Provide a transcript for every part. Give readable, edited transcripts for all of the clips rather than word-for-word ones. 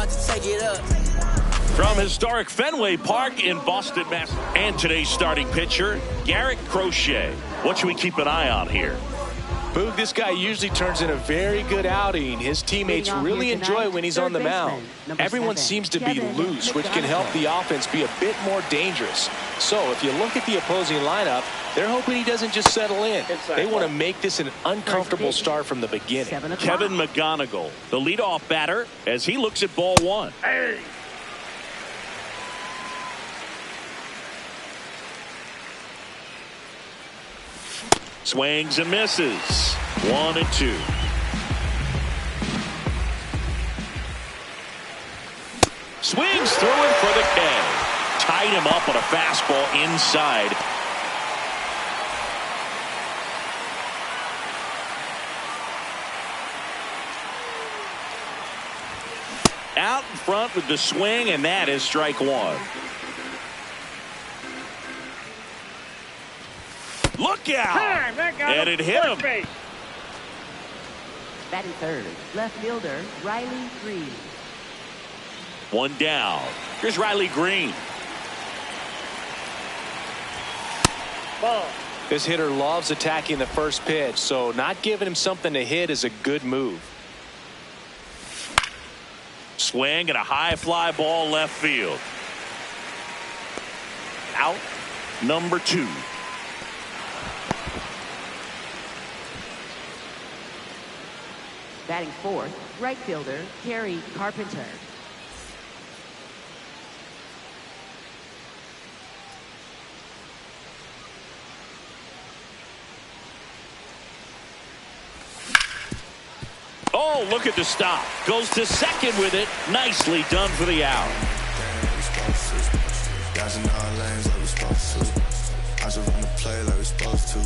about to take it up. From historic Fenway Park in Boston, Mass. And today's starting pitcher, Garrett Crochet. What should we keep an eye on here? Boog, this guy usually turns in a very good outing. His teammates really enjoy when he's on the mound. Everyone seems to be loose, which can help the offense be a bit more dangerous. So if you look at the opposing lineup, they're hoping he doesn't just settle in. They want to make this an uncomfortable start from the beginning. Kevin McGonigal, the leadoff batter, as he looks at ball one. Hey. Swings and misses. 1 and 2. Swings through it for the K. Tied him up on a fastball inside. Out in front with the swing, and that is strike one. Look out! And it hit him. Batting third, left fielder Riley Green. One down. Here's Riley Green. Ball. This hitter loves attacking the first pitch, so not giving him something to hit is a good move. Swing and a high fly ball left field. Out number 2. Batting fourth, right fielder Terry Carpenter. Oh, look at the stop. Goes to second with it. Nicely done for the out. Guys in our lanes like we supposed to. I just run the play like we supposed to.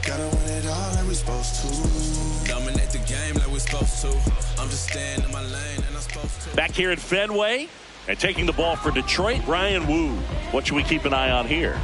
Gotta win it all like we supposed to. Dominate the game like we supposed to. I'm just staying in my lane and I'm supposed to. Back here at Fenway and taking the ball for Detroit, Ryan Wu. What should we keep an eye on here?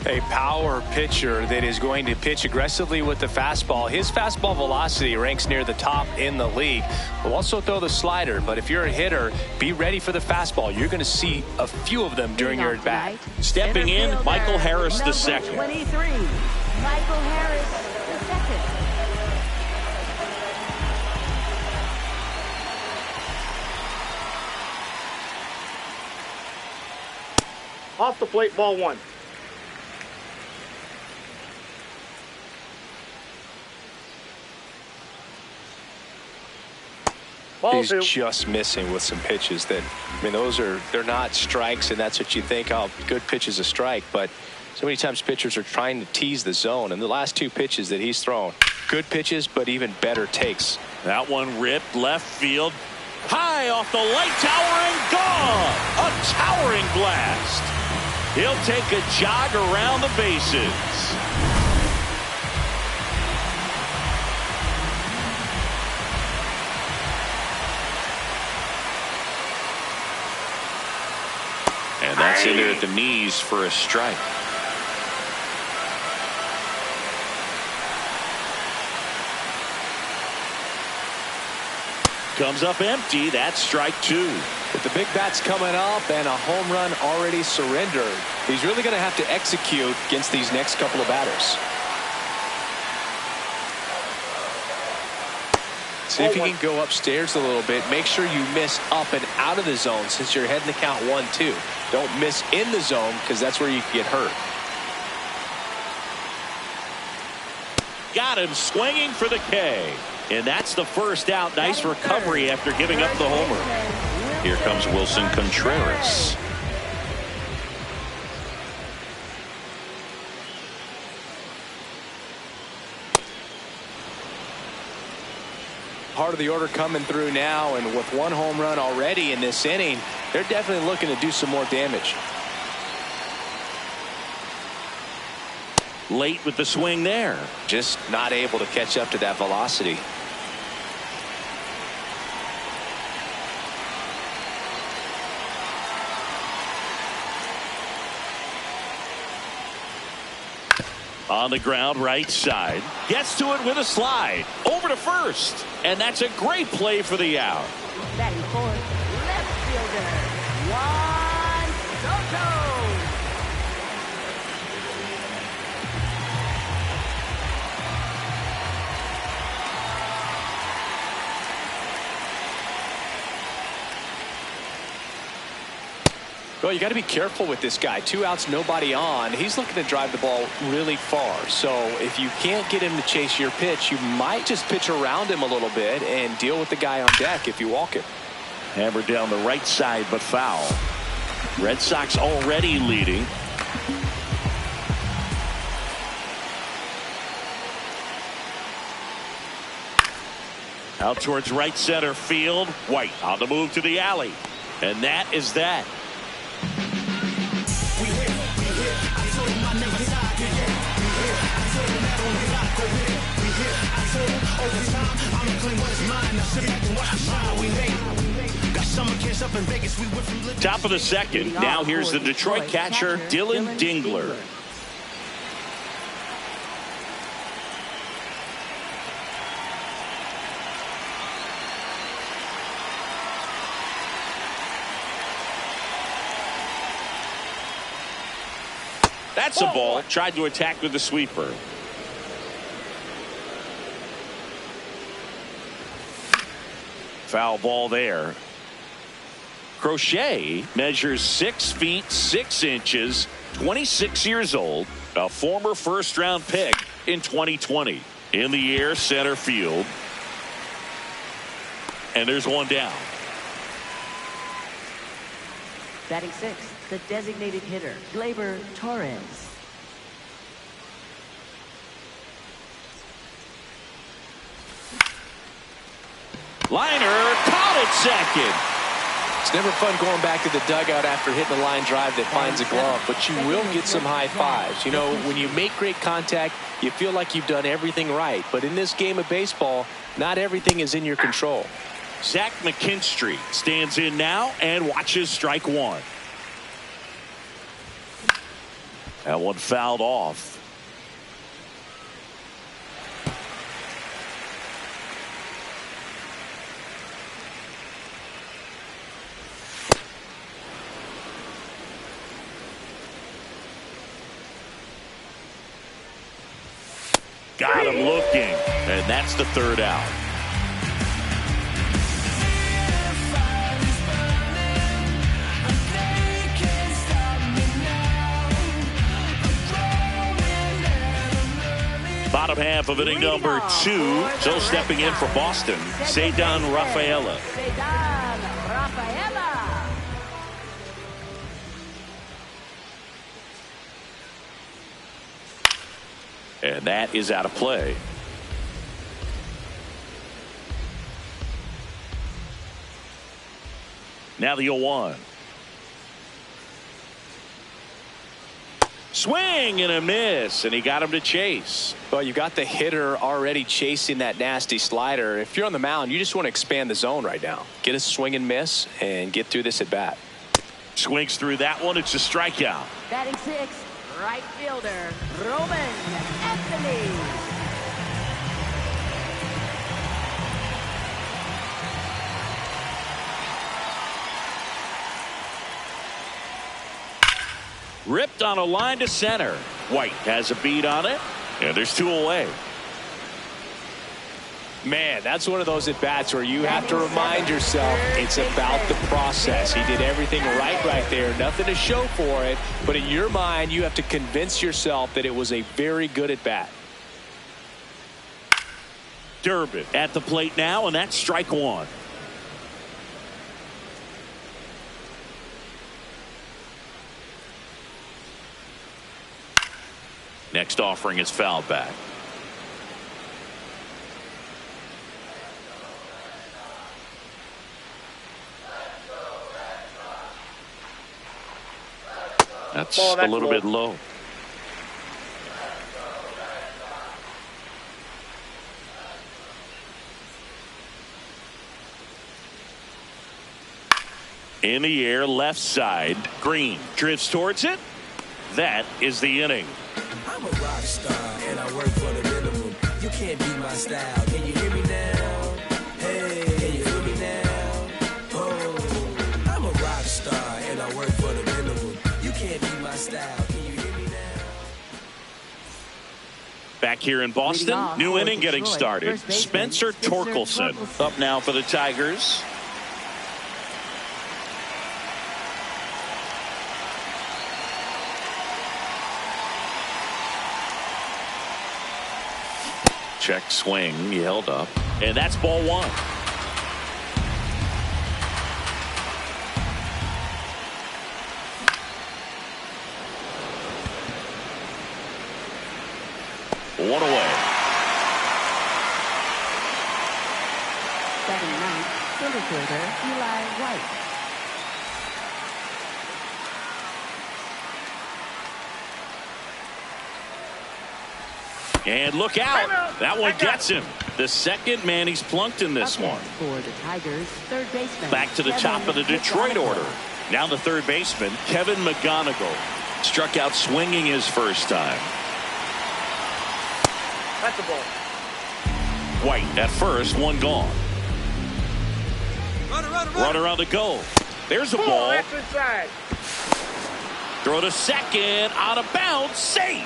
A power pitcher that is going to pitch aggressively with the fastball. His fastball velocity ranks near the top in the league. Will also throw the slider, but if you're a hitter, be ready for the fastball. You're going to see a few of them during your at-bat. Stepping in, Michael Harris the second. 23, Michael Harris the second. Off the plate, ball one. He's just missing with some pitches that, I mean, they're not strikes, and that's what you think, oh, good pitch is a strike, but so many times pitchers are trying to tease the zone, and the last 2 pitches that he's thrown, good pitches, but even better takes. That one ripped left field. High off the light tower and gone. A towering blast. He'll take a jog around the bases. And that's in there at the knees for a strike. Comes up empty. That's strike 2. With the big bats coming up and a home run already surrendered, he's really going to have to execute against these next couple of batters. See if you can go upstairs a little bit. Make sure you miss up and out of the zone since you're heading to count 1-2. Don't miss in the zone because that's where you can get hurt. Got him swinging for the K. And that's the first out. Nice recovery after giving up the homer. Here comes Wilson Contreras. Part of the order coming through now, and with 1 home run already in this inning, they're definitely looking to do some more damage. Late with the swing there. Just not able to catch up to that velocity. On the ground, right side. Gets to it with a slide. Over to first. And that's a great play for the out. Batting fourth, fielder, Juan Soto. Well, you got to be careful with this guy. 2 outs, nobody on. He's looking to drive the ball really far. So if you can't get him to chase your pitch, you might just pitch around him a little bit and deal with the guy on deck if you walk it. Hammered down the right side, but foul. Red Sox already leading. Out towards right center field. White on the move to the alley. And that is that. Top of the second. Now here's the Detroit catcher, Dylan Dingler. That's a ball. Tried to attack with the sweeper. Foul ball there. Crochet measures 6 feet 6 inches, 26 years old, a former first-round pick in 2020. In the air, center field. And there's one down. Batting 6th, the designated hitter, Gleyber Torres. Liner caught it second. It's never fun going back to the dugout after hitting a line drive that finds a glove, but you will get some high fives. You know, when you make great contact, you feel like you've done everything right. But in this game of baseball, not everything is in your control. Zach McKinstry stands in now and watches strike one. That one fouled off. Got him looking, and that's the third out. Bottom half of inning number 2. So stepping in for Boston, Ceddanne Rafaela. And that is out of play. Now the 0-1. Swing and a miss, and he got him to chase. Well, you got the hitter already chasing that nasty slider. If you're on the mound, you just want to expand the zone right now. Get a swing and miss and get through this at bat. Swings through that one. It's a strikeout. Batting 6th, right fielder, Roman Anthony. Ripped on a line to center. White has a beat on it, and there's 2 away. Man, that's one of those at-bats where you have to remind yourself it's about the process. He did everything right there. Nothing to show for it, but in your mind, you have to convince yourself that it was a very good at-bat. Durbin at the plate now, and that's strike 1. Next offering is fouled back. That's a little bit low. In the air, left side. Green drifts towards it. That is the inning. I'm a rock star and I work for the minimum. You can't beat my style. Can you hear me now? Hey, can you hear me now? Oh, I'm Back here in Boston, new inning getting started. Spencer Torkelson up now for the Tigers. Check swing. He held up. And that's ball one. One away. Batting ninth, center fielder Eli White. And look out. That one gets him. The second man he's plunked in this one. For the Tigers, third baseman. Back to the top of the Detroit order. Now the third baseman, Kevin McGonigal. Struck out swinging his first time. That's the ball. White at first, one gone. Runner on the go. There's a ball. That's inside. Throw to second, out of bounds, safe.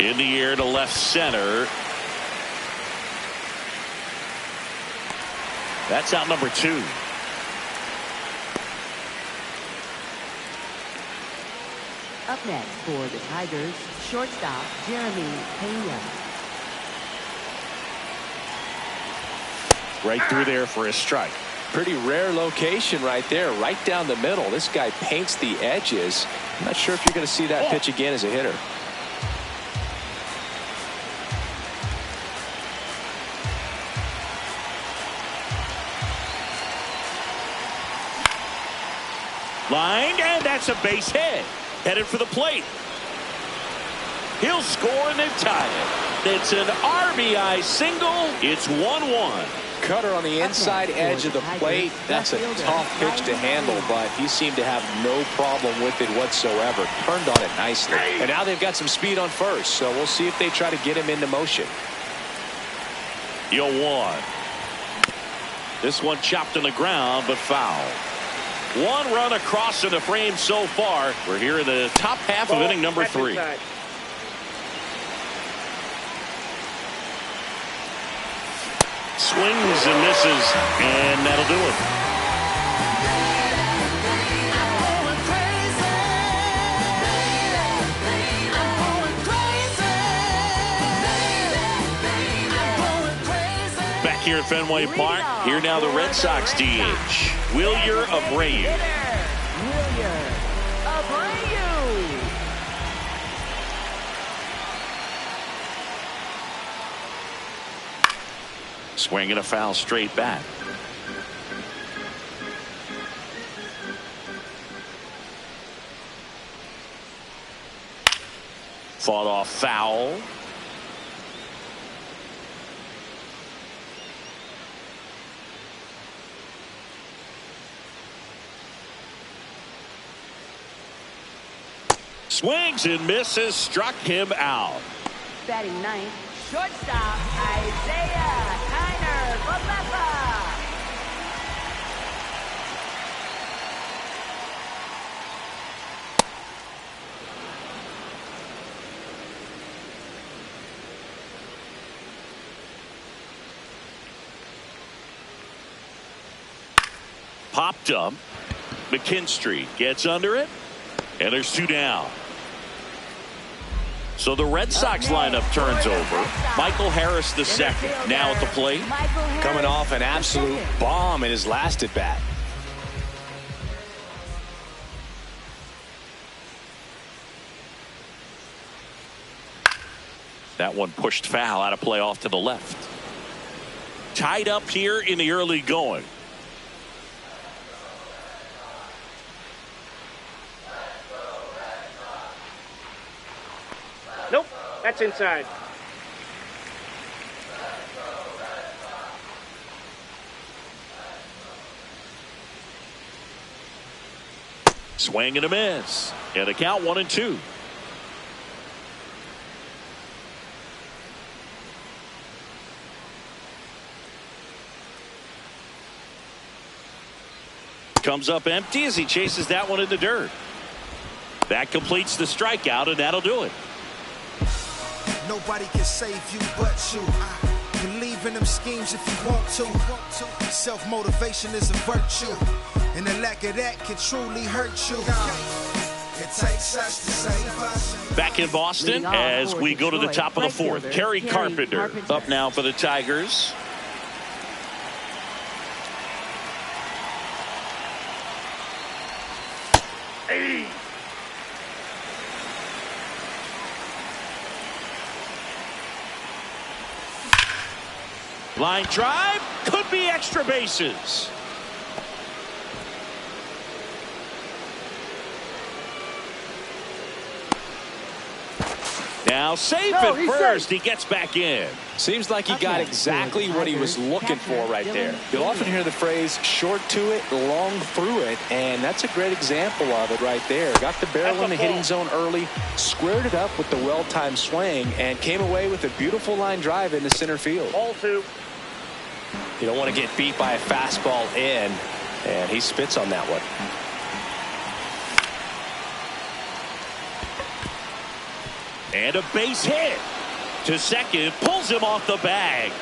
In the air to left center. That's out number 2. Up next for the Tigers, shortstop Jeremy Pena. Right through there for a strike. Pretty rare location right there, right down the middle. This guy paints the edges. I'm not sure if you're going to see that pitch again as a hitter. Lined, and that's a base hit. Headed for the plate. He'll score and then tie it. It's an RBI single. It's 1-1. Cutter on the inside edge of the plate. That's a tough pitch to handle, but he seemed to have no problem with it whatsoever. Turned on it nicely. And now they've got some speed on first, so we'll see if they try to get him into motion. 0-1. This one chopped on the ground, but foul. One run across in the frame so far. We're here in the top half of inning number 3. Swings and misses, and that'll do it. Back here at Fenway Park, here now the Red Sox DH, Wilyer Abreu. Swinging a foul straight back. Fought off foul. Swings and misses, struck him out. Batting ninth, shortstop Isaiah Kiner-Falefa. Popped up. McKinstry gets under it, and there's 2 down. So the Red Sox lineup turns over. Michael Harris the second now at the plate. Coming off an absolute bomb in his last at bat. That one pushed foul out of play off to the left. Tied up here in the early going. Nope, that's inside. Swing and a miss. And a count 1-2. Comes up empty as he chases that one in the dirt. That completes the strikeout, and that'll do it. Nobody can save you but you. Believe in them schemes if you want to. Self-motivation is a virtue, and the lack of that can truly hurt you. It takes us to save us. Back in Boston as we go to the top of the fourth. Kerry Carpenter up now for the Tigers. Hey. Line drive, could be extra bases. Now safe at first. He gets back in. Seems like he got exactly what he was looking for right there. You'll often hear the phrase short to it, long through it, and that's a great example of it right there. Got the barrel in the hitting zone early, squared it up with the well-timed swing, and came away with a beautiful line drive into center field. Ball 2. You don't want to get beat by a fastball in, and he spits on that one. And a base hit to second, pulls him off the bag.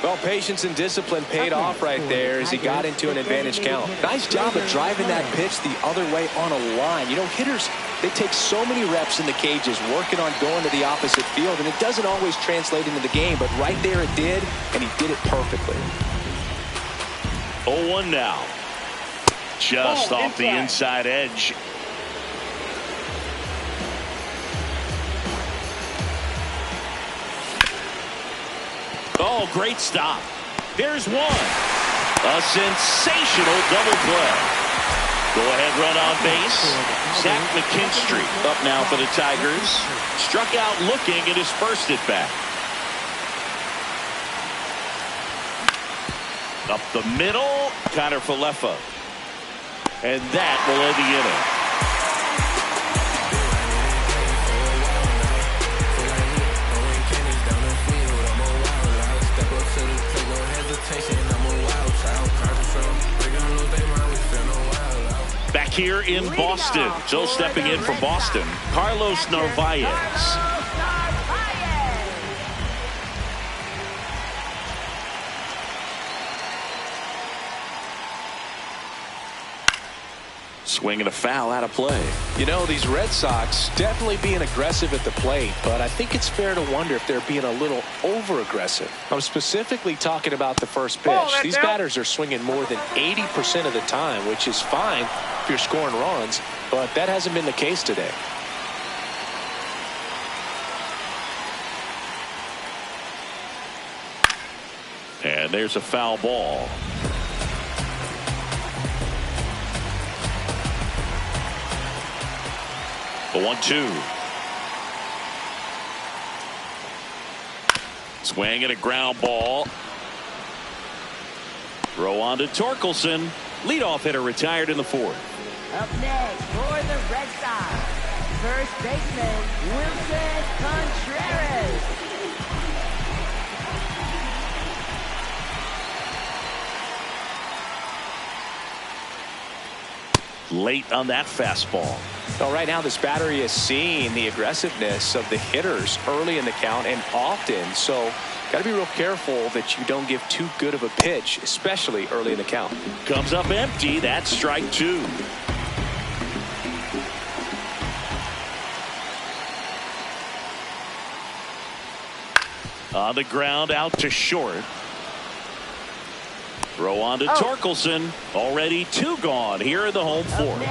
Well, patience and discipline paid off right there as he got into an advantage count. Nice job of driving that pitch the other way on a line. You know, hitters, they take so many reps in the cages working on going to the opposite field, and it doesn't always translate into the game, but right there it did, and he did it perfectly. 0-1 now. Just off the inside edge. Oh, great stop. There's one. A sensational double play. Go-ahead run on base. Zach McKinstry up now for the Tigers. Struck out looking at his first at bat. Up the middle, Connor Falefa. And that will end the inning. Back here in Boston, so stepping in for Boston, Carlos Narvaez. Swing and a foul out of play. You know, these Red Sox definitely being aggressive at the plate, but I think it's fair to wonder if they're being a little over-aggressive. I'm specifically talking about the first pitch. These batters are swinging more than 80% of the time, which is fine if you're scoring runs, but that hasn't been the case today. And there's a foul ball. The 1-2. Swing and a ground ball. Throw on to Torkelson. Leadoff hitter retired in the fourth. Up next for the Red Sox, first baseman Wilson Contreras. Late on that fastball. Well, right now this battery is seeing the aggressiveness of the hitters early in the count and often, so got to be real careful that you don't give too good of a pitch, especially early in the count. Comes up empty. That's strike 2. On the ground, out to short. Throw on to Torkelson. Already 2 gone here in the home fourth.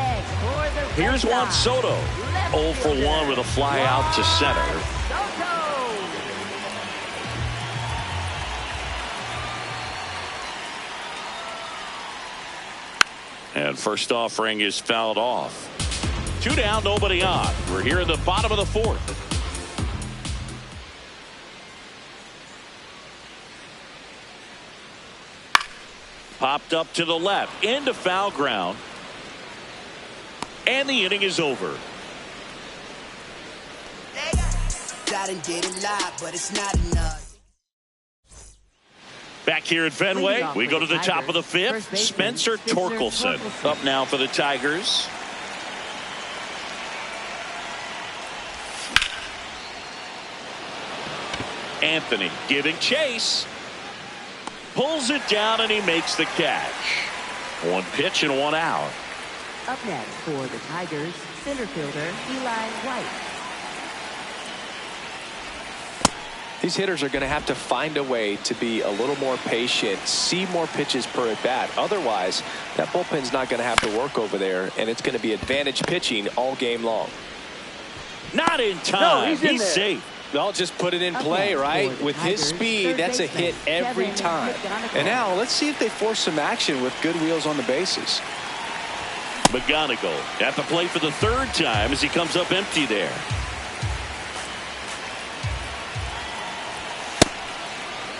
Here's Juan Soto. 0 for 1 with a fly out to center. And first offering is fouled off. 2 down, nobody on. We're here in the bottom of the fourth. Popped up to the left, into foul ground. And the inning is over. Back here at Fenway, we go to the top of the fifth. Spencer Torkelson up now for the Tigers. Anthony giving chase. Pulls it down and he makes the catch. One pitch and one out. Up next for the Tigers, center fielder Eli White. These hitters are going to have to find a way to be a little more patient, see more pitches per at bat. Otherwise, that bullpen's not going to have to work over there, and it's going to be advantage pitching all game long. Not in time. No, he's safe. They'll just put it in play, right? With his speed, that's a hit every time. And now let's see if they force some action with good wheels on the bases. McGonigal at the plate for the third time as he comes up empty there.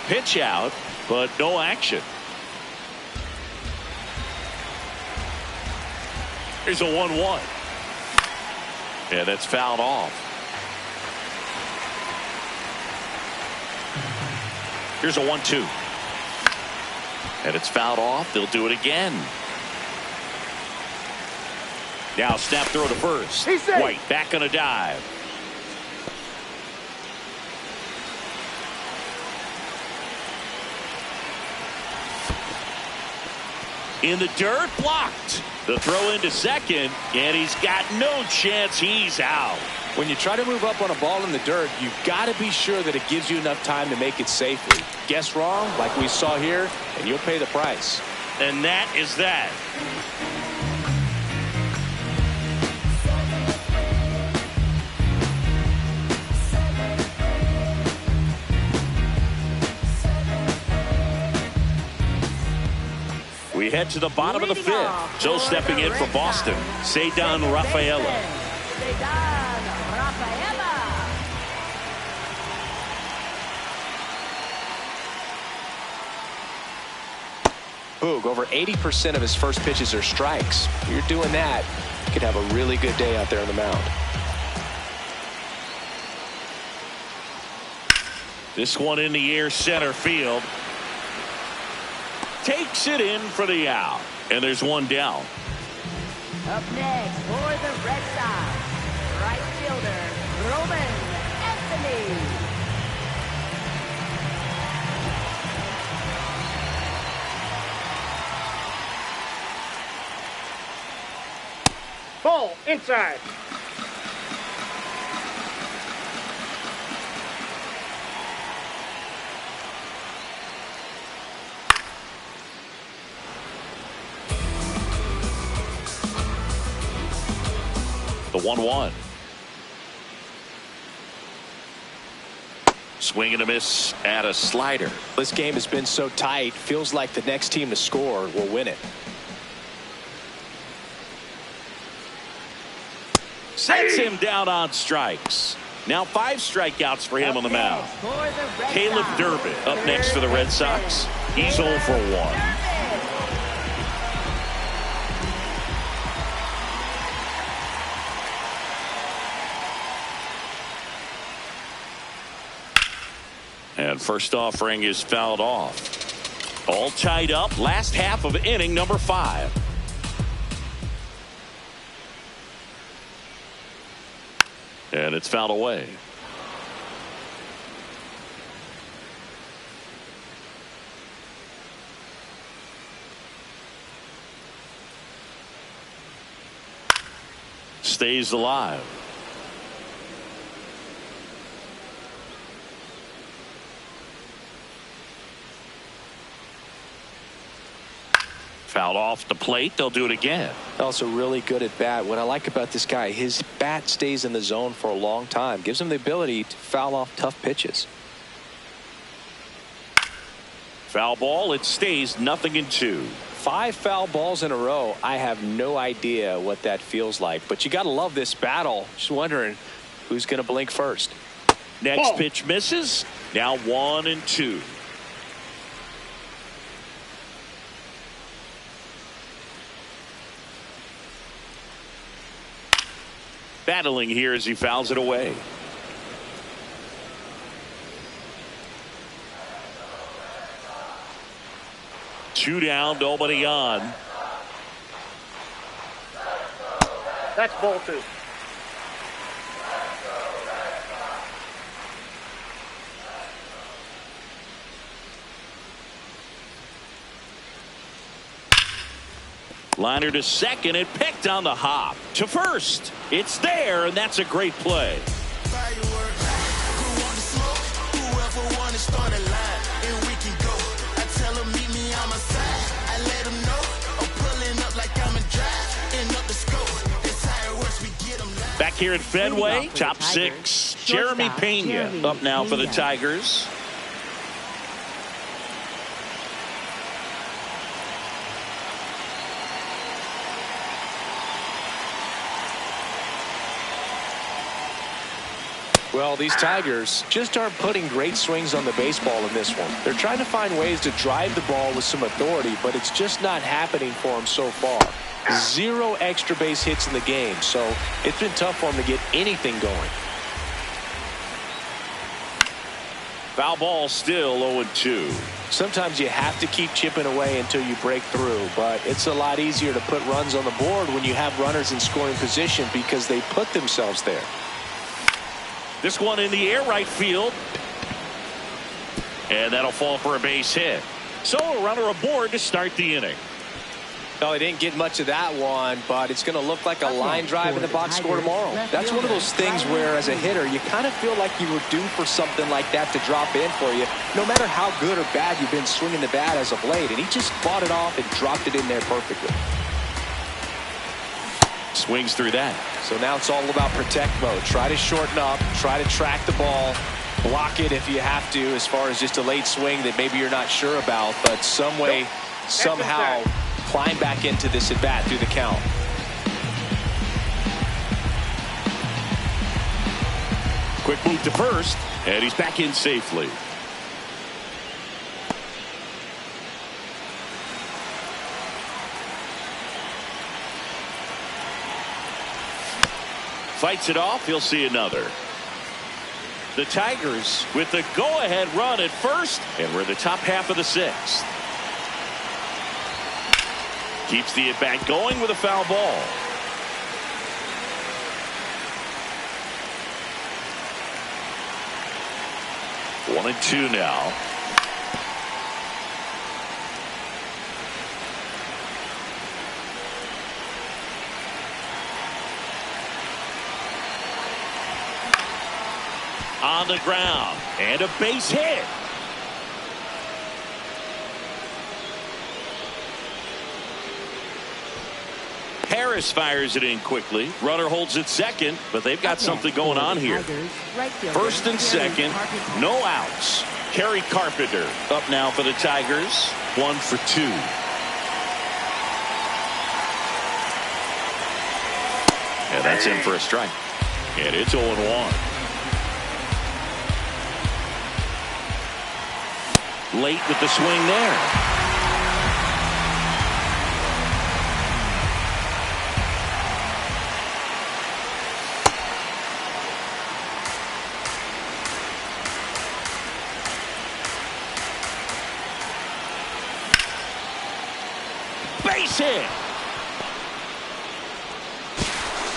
Pitch out, but no action. Here's a 1-1. And that's fouled off. Here's a 1-2. And it's fouled off. They'll do it again. Now snap throw to first. White back on a dive. In the dirt, blocked. The throw into second, and he's got no chance. He's out. When you try to move up on a ball in the dirt, you've got to be sure that it gives you enough time to make it safely. Guess wrong, like we saw here, and you'll pay the price. And that is that. We head to the bottom of the fifth. So stepping in for Boston, Cedar Rafaela. Boog, over 80% of his first pitches are strikes. If you're doing that, you could have a really good day out there on the mound. This one in the air, center field. Takes it in for the out. And there's one down. Up next for the Red Sox, right fielder Roman Anthony. Ball inside. The 1-1. Swing and a miss at a slider. This game has been so tight, feels like the next team to score will win it. Sets him down on strikes. Now 5 strikeouts for him on the mound. Caleb Durbin up next for the Red Sox. He's 0 for 1. And first offering is fouled off. All tied up. Last half of inning number 5. And it's fouled away. Stays alive. Fouled off the plate. They'll do it again. Also really good at bat. What I like about this guy, his bat stays in the zone for a long time. Gives him the ability to foul off tough pitches. Foul ball. It stays 0-2. 5 foul balls in a row. I have no idea what that feels like. But you got to love this battle. Just wondering who's going to blink first. Next pitch misses. Now 1-2. Battling here as he fouls it away. Two down, nobody on. That's ball 2. Liner to second and picked on the hop. To first. It's there, and that's a great play. Back here at Fenway, top six. Jeremy Pena up now for the Tigers. Well, these Tigers just aren't putting great swings on the baseball in this one. They're trying to find ways to drive the ball with some authority, but it's just not happening for them so far. 0 extra base hits in the game, so it's been tough for them to get anything going. Foul ball still 0-2. Sometimes you have to keep chipping away until you break through, but it's a lot easier to put runs on the board when you have runners in scoring position because they put themselves there. This one in the air right field. And that'll fall for a base hit. So a runner aboard to start the inning. No, he didn't get much of that one, but it's going to look like a line drive in the box score tomorrow. That's one of those things where, as a hitter, you kind of feel like you were due for something like that to drop in for you, no matter how good or bad you've been swinging the bat as of late. And he just fought it off and dropped it in there perfectly. Swings through that. So now it's all about protect mode. Try to shorten up, try to track the ball, block it if you have to, as far as just a late swing that maybe you're not sure about, but some way, somehow climb back into this at bat through the count. Quick move to first, and he's back in safely. Fights it off. He'll see another. The Tigers with the go-ahead run at first, and we're in the top half of the sixth. Keeps the at-bat going with a foul ball. One and two now. On the ground, and a base hit. Harris fires it in quickly. Runner holds it second, but they've got something going on here. First and second, no outs. Kerry Carpenter up now for the Tigers. 1 for 2. And that's in for a strike. And it's 0-1. Late with the swing there. Base hit.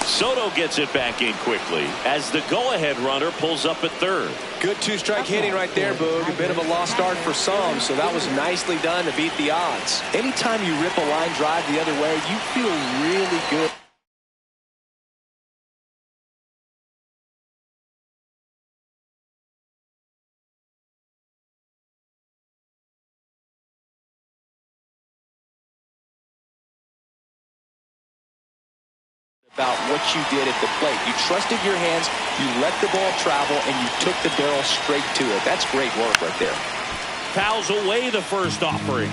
Soto gets it back in quickly as the go-ahead runner pulls up at third. Good two-strike hitting right there, Boog. A bit of a lost start for some, so that was nicely done to beat the odds. Anytime you rip a line drive the other way, you feel really good about what you did at the plate. You trusted your hands, you let the ball travel, and you took the barrel straight to it. That's great work right there. Fouls away the first offering.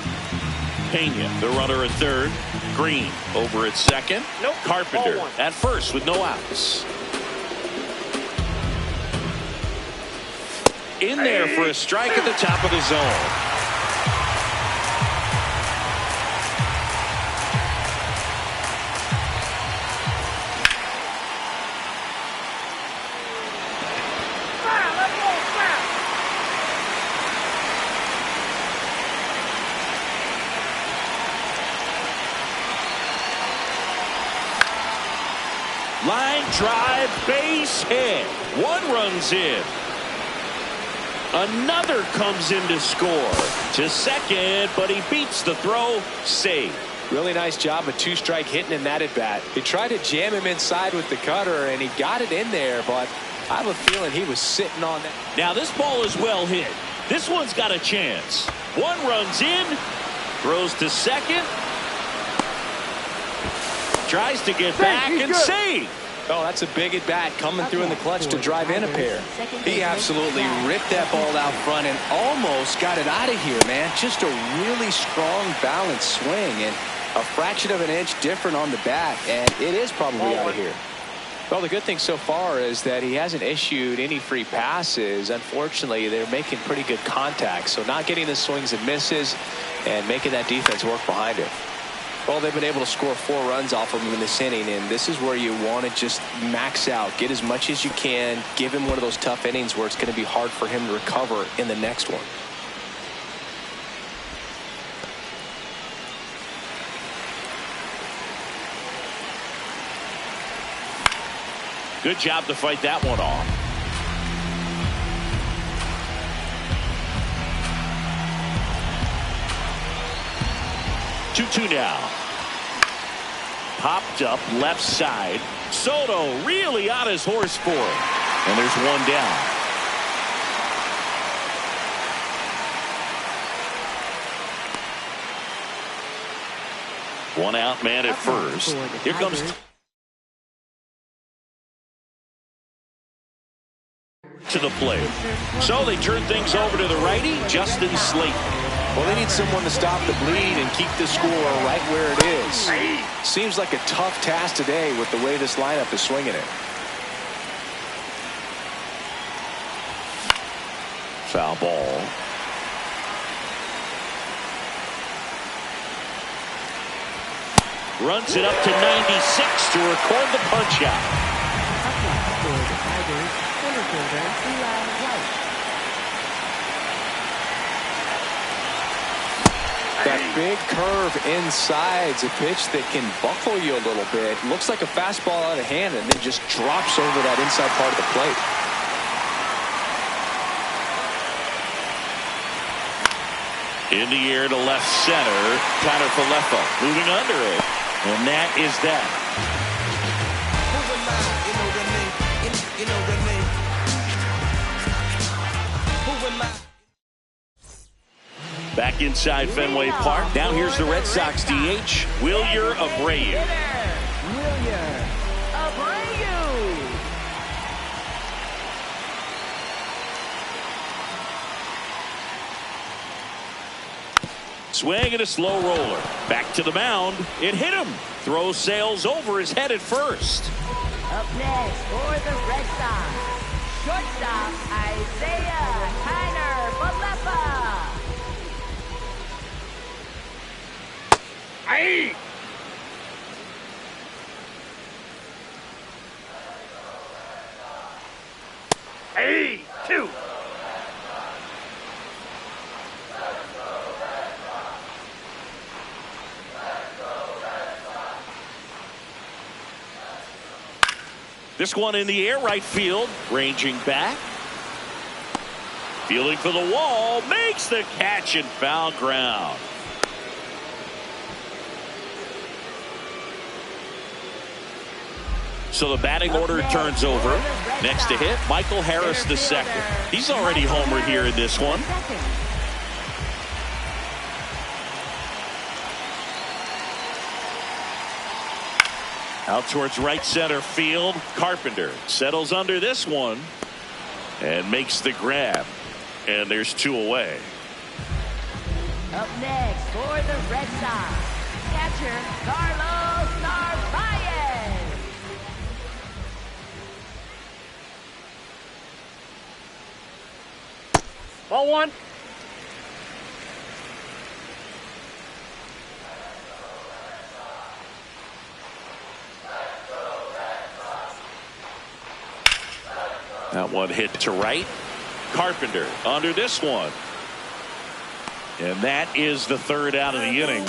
Pena, the runner at third. Green over at second. Nope. Carpenter at first with no outs. In there for a strike at the top of the zone. Line drive, base hit. One runs in. Another comes in to score. To second, but he beats the throw. Safe. Really nice job of two-strike hitting in that at bat. He tried to jam him inside with the cutter, and he got it in there, but I have a feeling he was sitting on that. Now this ball is well hit. This one's got a chance. One runs in, throws to second, tries to get back and save. Oh, that's a big at bat coming through in the clutch to drive in a pair. He absolutely ripped that ball out front and almost got it out of here, man. Just a really strong balanced swing and a fraction of an inch different on the bat, and it is probably out of here. Well, the good thing so far is that he hasn't issued any free passes. Unfortunately, they're making pretty good contact, so not getting the swings and misses and making that defense work behind him. Well, they've been able to score 4 runs off of him in this inning, and this is where you want to just max out, get as much as you can, give him one of those tough innings where it's going to be hard for him to recover in the next one. Good job to fight that one off. Two now. Popped up left side. Soto really on his horse for it. And there's one down. One out man at first. Here comes to the plate. So they turn things over to the righty, Justin Slayton. Well, they need someone to stop the bleed and keep the score right where it is. Seems like a tough task today with the way this lineup is swinging it. Foul ball. Runs it up to 96 to record the punch out. For the Tigers, center fielder Eli White. That big curve inside's a pitch that can buckle you a little bit. Looks like a fastball out of hand and then just drops over that inside part of the plate. In the air to left center. Connor Falefa moving under it. And that is that. Back inside Fenway Park. Now here's the Red Sox DH, Wilyer Abreu. Wilyer Abreu. Swing and a slow roller. Back to the mound. It hit him. Throw sails over his head at first. Up next for the Red Sox, shortstop Isaiah Kiner Falefa. Aye. Aye. 2. This one in the air, right field, ranging back. Fielding for the wall, makes the catch in foul ground. So the batting order turns over. Next to hit, Michael Harris the second. He's already homered here in this one. Out towards right center field. Carpenter settles under this one and makes the grab. And there's 2 away. Up next for the Red Sox, catcher Carlos Narvaez. Ball 1. That one hit to right. Carpenter under this one. And that is the 3rd out of the inning.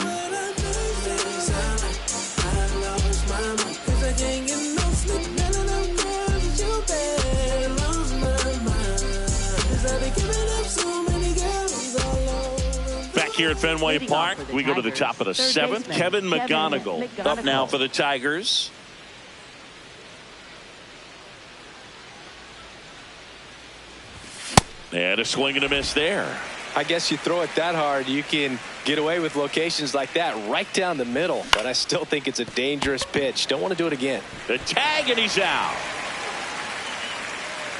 Back here at Fenway Park. We go to the top of the 7th. Kevin McGonigal up now for the Tigers. And a swing and a miss there. I guess you throw it that hard, you can get away with locations like that right down the middle. But I still think it's a dangerous pitch. Don't want to do it again. The tag, and he's out.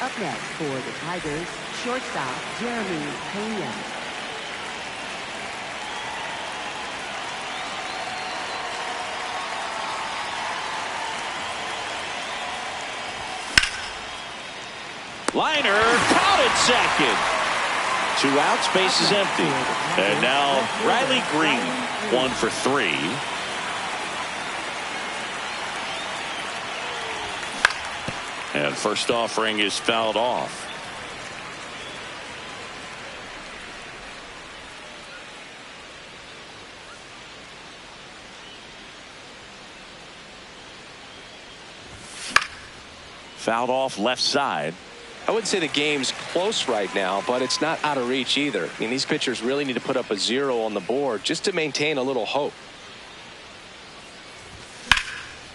Up next for the Tigers, shortstop Jeremy Pena. Liner caught at second. 2 outs, base is empty. And now Riley Green, 1 for 3. And first offering is fouled off. Fouled off left side. I wouldn't say the game's close right now, but it's not out of reach either. I mean, these pitchers really need to put up a 0 on the board just to maintain a little hope.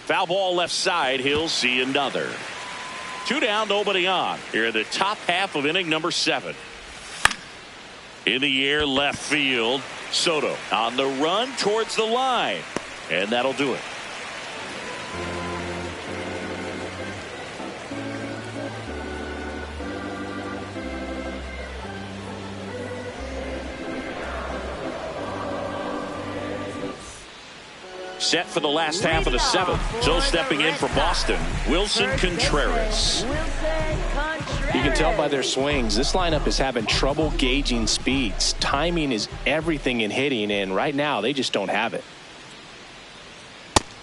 Foul ball left side. He'll see another. 2 down, nobody on. Here in the top half of inning number 7. In the air, left field. Soto on the run towards the line. And that'll do it. Set for the last half of the 7th. So stepping in for Boston, Wilson Contreras. You can tell by their swings, this lineup is having trouble gauging speeds. Timing is everything in hitting, and right now they just don't have it.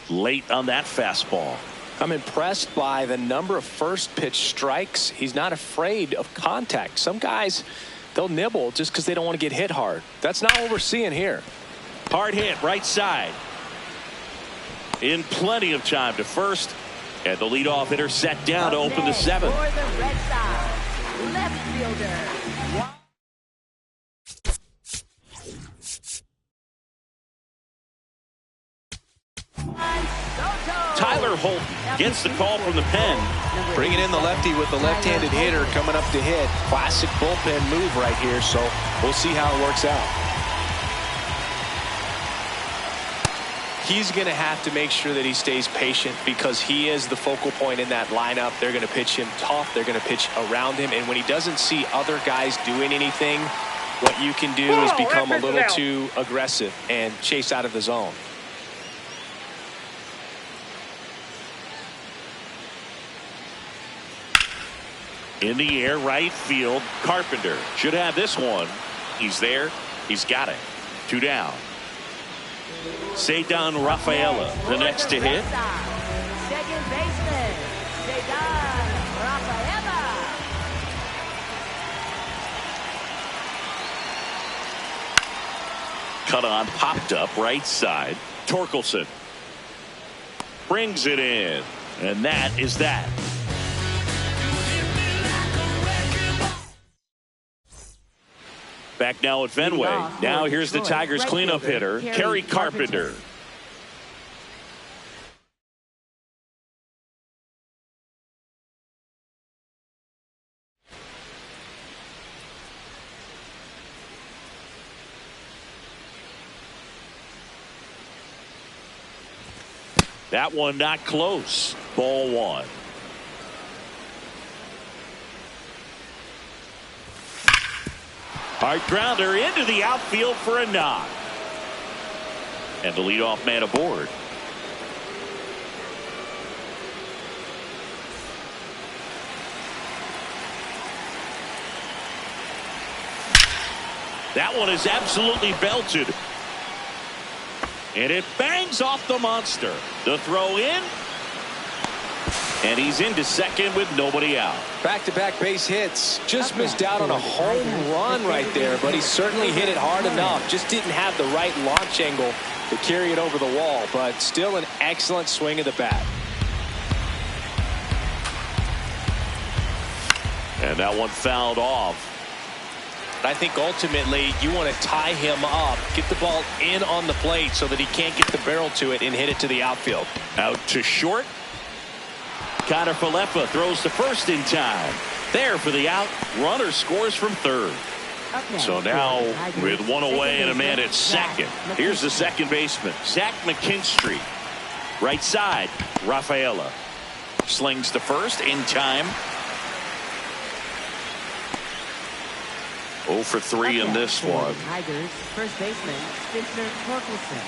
Late on that fastball. I'm impressed by the number of first pitch strikes. He's not afraid of contact. Some guys, they'll nibble just because they don't want to get hit hard. That's not what we're seeing here. Hard hit right side. In plenty of time to first, and the leadoff hitter set down to open the 7th. For the Red Sox, left fielder. Tyler Holton gets the call from the pen. Bringing in the lefty with the left-handed hitter coming up to hit. Classic bullpen move right here, so we'll see how it works out. He's going to have to make sure that he stays patient because he is the focal point in that lineup. They're going to pitch him tough. They're going to pitch around him. And when he doesn't see other guys doing anything, what you can do is become a little too aggressive and chase out of the zone. In the air, right field. Carpenter should have this one. He's there. He's got it. 2 down. Cedar Rafaela, the next to hit. Second baseman, Cedar Rafaela. Cut on, popped up, right side. Torkelson brings it in, and that is that. Back now at Fenway. Now here's the Tigers cleanup hitter, Kerry Carpenter. That one not close. Ball 1. Hard grounder into the outfield for a knock. And the leadoff man aboard. That one is absolutely belted. And it bangs off the monster. The throw in. And he's into second with nobody out. Back-to-back base hits. Just missed out on a home run right there, but he certainly hit it hard enough. Just didn't have the right launch angle to carry it over the wall, but still an excellent swing of the bat. And that one fouled off. I think ultimately you want to tie him up, get the ball in on the plate so that he can't get the barrel to it and hit it to the outfield. Out to short. Connor Falefa throws to first in time. There for the out. Runner scores from third. So now with one away and a man at second. Here's the second baseman, Zach McKinstry. Right side, Rafaela. Slings to first in time. 0 for 3 in this one. Tigers first baseman Spencer Torkelson.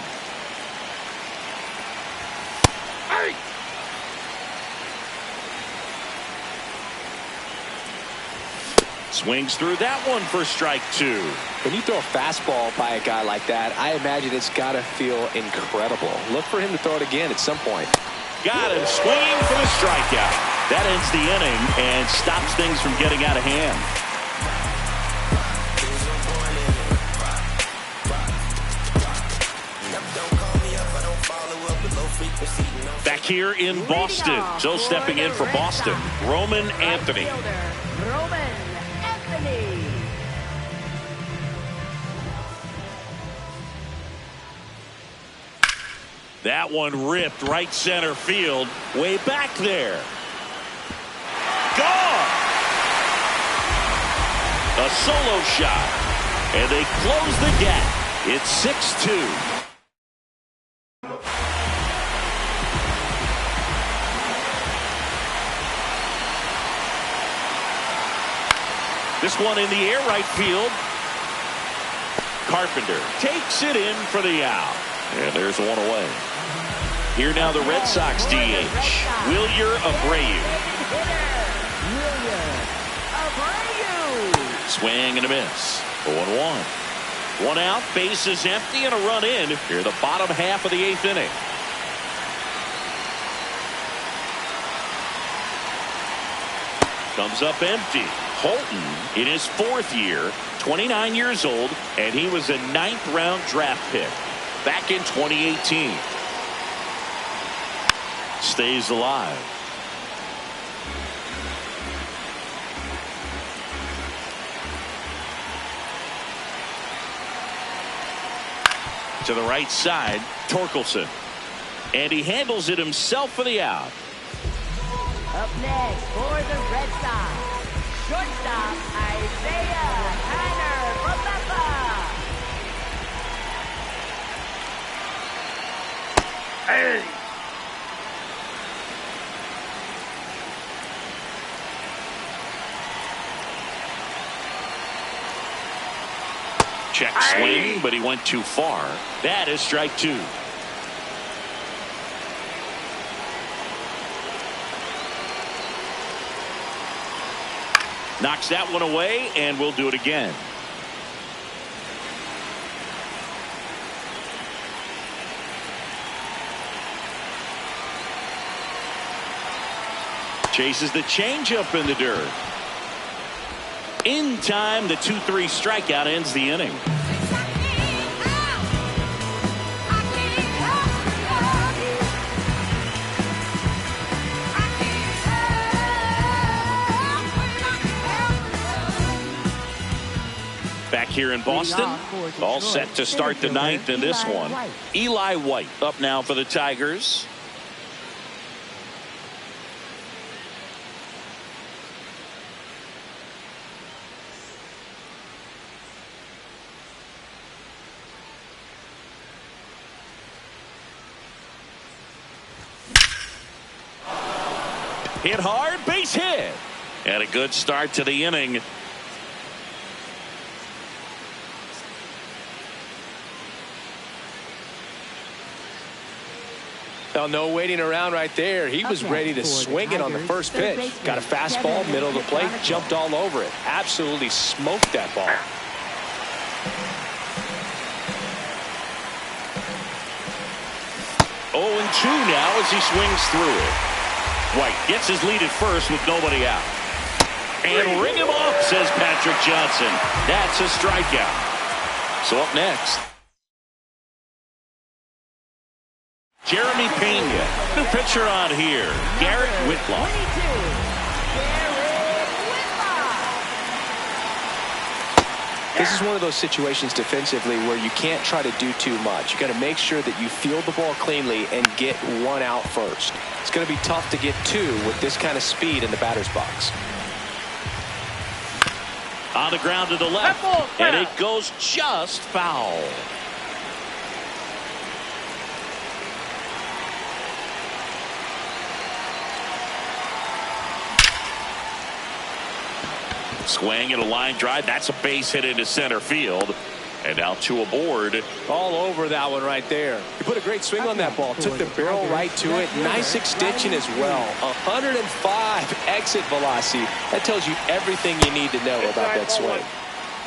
Hey! Swings through that one for strike 2. When you throw a fastball by a guy like that, I imagine it's got to feel incredible. Look for him to throw it again at some point. Got him swinging for the strikeout. That ends the inning and stops things from getting out of hand. Back here in Boston. So stepping in for Boston, Roman Anthony. Roman Anthony. That one ripped right center field, way back there. Gone! A solo shot, and they close the gap. It's 6-2. This one in the air right field. Carpenter takes it in for the out. And there's one away. Here now the Red Sox DH, Wilyer Abreu. Swing and a miss. 0-1. One out, base is empty, and a run in. Here the bottom half of the 8th inning. Comes up empty. Holton in his 4th year, 29 years old, and he was a 9th-round draft pick back in 2018. Stays alive. To the right side, Torkelson. And he handles it himself for the out. Up next for the Red Sox, shortstop Isaiah Falefa. Hey! Check swing, but he went too far. That is strike 2. Knocks that one away, and we'll do it again. Chases the changeup in the dirt. In time, the 2-3 strikeout ends the inning. Back here in Boston, all set to start the 9th in this one. Eli White up now for the Tigers. Hit hard, base hit. And a good start to the inning. Well, no waiting around right there. He was ready to swing it on the first pitch. Got a fastball, middle of the plate, jumped all over it. Absolutely smoked that ball. Oh, and 2 now as he swings through it. White gets his lead at first with nobody out. And ring him off, says Patrick Johnson. That's a strikeout. So up next, Jeremy Pena. New pitcher on here, Garrett Whitlock. This is one of those situations defensively where you can't try to do too much. You got to make sure that you field the ball cleanly and get one out first. It's going to be tough to get two with this kind of speed in the batter's box. On the ground to the left, and it goes just foul. Swing and a line drive. That's a base hit into center field. And now two aboard. All over that one right there. He put a great swing on that ball. Took the barrel right to it. Nice extension as well. 105 exit velocity. That tells you everything you need to know about that swing.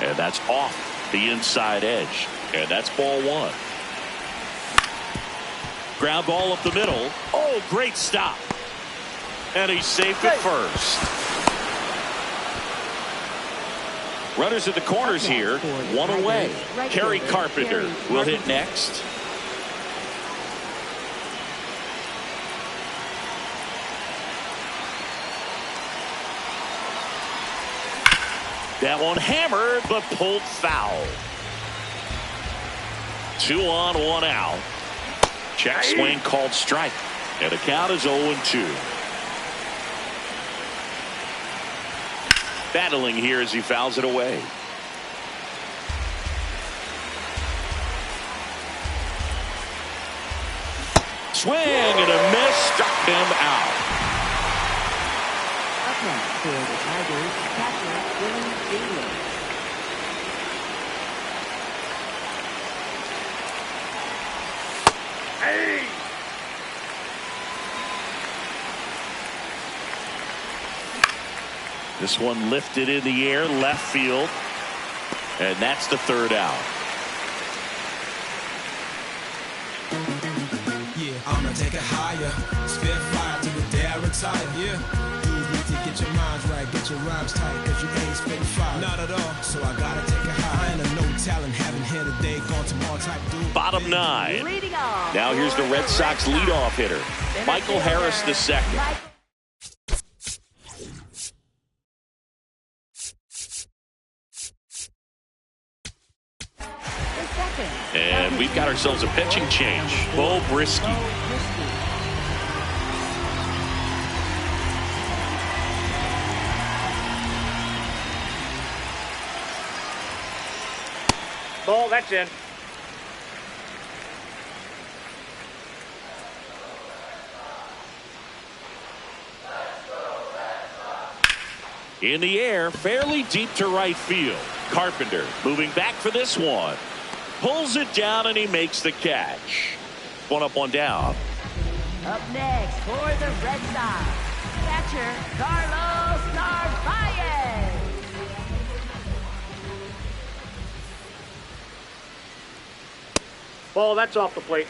And that's off the inside edge. And that's ball one. Ground ball up the middle. Oh, great stop. And he's safe at first. Runners at the corners here, one away. Kerry Carpenter will hit next. That one hammered, but pulled foul. 2 on, 1 out. Check swing called strike. And the count is 0-2. Battling here as he fouls it away. Swing and a miss, struck him out. Up next for the Tigers, catcher Willie Bailey. Hey! This one lifted in the air, left field. And that's the third out. Yeah, I'ma take it higher. Spit fire to the day I retire. Yeah, you need to get your minds right, get your rhymes tight, cause you ain't spitting fire. Not at all, so I gotta take it high. I ain't a no talent, haven't here today, gone tomorrow type dude. Bottom 9. Leading off. Now here's the Red Sox leadoff hitter, Michael Harris II. And we've got ourselves a pitching change. Bo Brisky. Ball, that's in. In the air, fairly deep to right field. Carpenter moving back for this one. Pulls it down and he makes the catch. 1 up, 1 down. Up next for the Red Sox, catcher Carlos Narvaez. Ball, that's off the plate.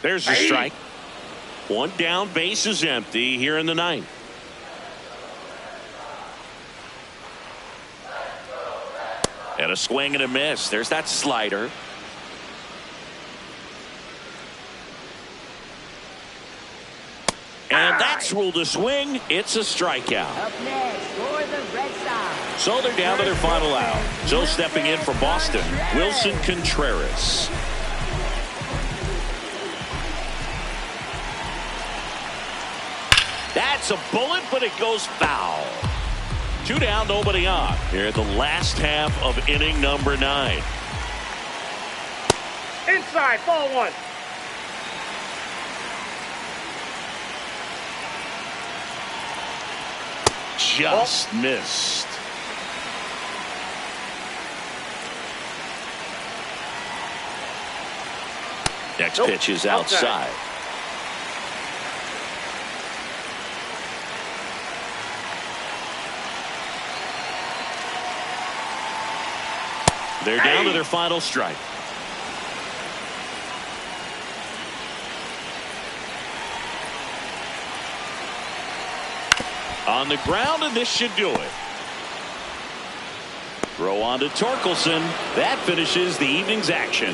There's the strike. 1 down, base is empty here in the 9th. And a swing and a miss. There's that slider. And that's ruled a swing. It's a strikeout. Up next for the Red Sox. So they're down to their final out. So stepping in for Boston, Wilson Contreras. That's a bullet, but it goes foul. 2 down, nobody on. Here at the last half of inning number 9. Inside, ball 1. Just missed. Next pitch is outside. They're down to their final strike. On the ground, and this should do it. Throw on to Torkelson. That finishes the evening's action.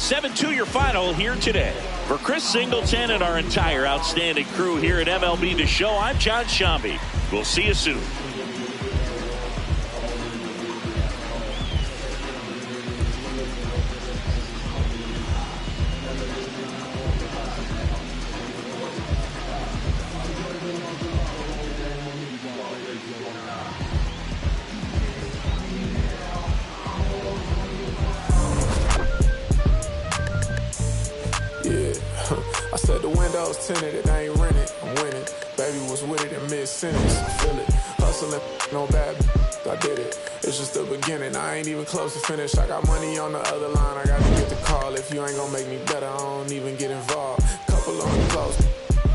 7-2 your final here today. For Chris Singleton and our entire outstanding crew here at MLB The Show, I'm John Shambi. We'll see you soon. I said the windows tinted, it ain't rented, I'm winning. Baby was with it in mid-sentence, I feel it. Hustling, no bad, I did it. It's just the beginning, I ain't even close to finish. I got money on the other line, I got to get the call. If you ain't gonna make me better, I don't even get involved. Couple on the close,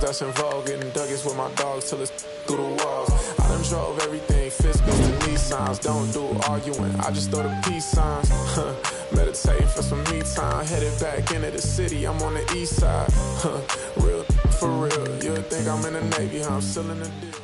that's in vogue. Getting Douglas with my dogs till it's through the walls. I done drove everything, fiscals to Nissans. Don't do arguing, I just throw the peace signs. Meditating for some me time. Headed back into the city, I'm on the east side. Real for real, you'll think I'm in the Navy, I'm still in the deal.